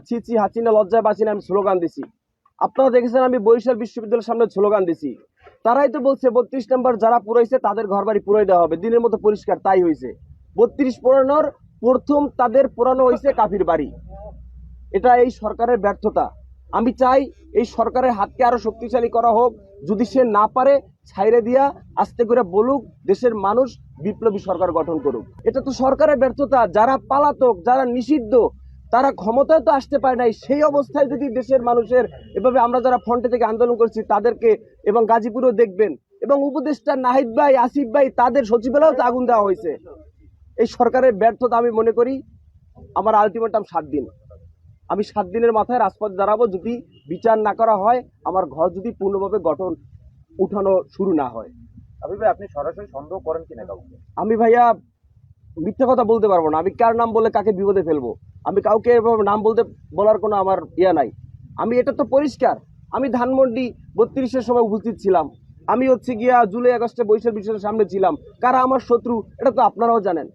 ছি ছি হাসিনা লজ্জায় বাঁচি না, আমি স্লোগান দিছি। আপনারা দেখেছেন আমি বরিশাল বিশ্ববিদ্যালয়ের সামনে স্লোগান দিছি। তারাই তো বলছে 32 নম্বর যারা পুরাইছে তাদের ঘর বাড়ি পুরাই দেওয়া হবে, দিনের মতো পরিষ্কার তাই হয়েছে। 32 পুরানোর প্রথম তাদের পুরানো হয়েছে কাফির বাড়ি। এটা এই সরকারের ব্যর্থতা। আমি চাই এই সরকারের হাতকে আরো শক্তিশালী করা হোক। যদি সে না পারে ছাইরে দিয়া আস্তে করে বলুক দেশের মানুষ বিপ্লবী সরকার গঠন করুক। এটা তো সরকারের ব্যর্থতা। যারা পালাতক, যারা নিষিদ্ধ, তারা ক্ষমতায় তো আসতে পারে নাই। সেই অবস্থায় যদি দেশের মানুষের এভাবে, আমরা যারা ফ্রন্টে থেকে আন্দোলন করছি তাদেরকে, এবং গাজীপুরেও দেখবেন, এবং উপদেষ্টা নাহিদ ভাই, আসিফ ভাই, তাদের সচিবালয়েও তো আগুন দেওয়া হয়েছে। এই সরকারের ব্যর্থতা আমি মনে করি। আমার আলটিমেটাম 7 দিন। আমি 7 দিনের মাথায় রাজপথ দাঁড়াবো যদি বিচার না করা হয়, আমার ঘর যদি পূর্ণভাবে গঠন উঠানো শুরু না হয়। আপনি সরাসরি সন্দেহ করেন কিনা কাউকে? আমি ভাইয়া মিথ্যা কথা বলতে পারবো না। আমি কার নাম বলে কাকে বিপদে ফেলবো, আমি কাউকে এভাবে নাম বলার কোনো আমার নাই। আমি এটা তো পরিষ্কার, আমি ধানমন্ডি 32-এর সময় উপস্থিত ছিলাম। আমি গিয়া জুলাই আগস্টে বরিশাল বিশ্ববিদ্যালয়ের সামনে ছিলাম। কারা আমার শত্রু এটা তো আপনারাও জানেন।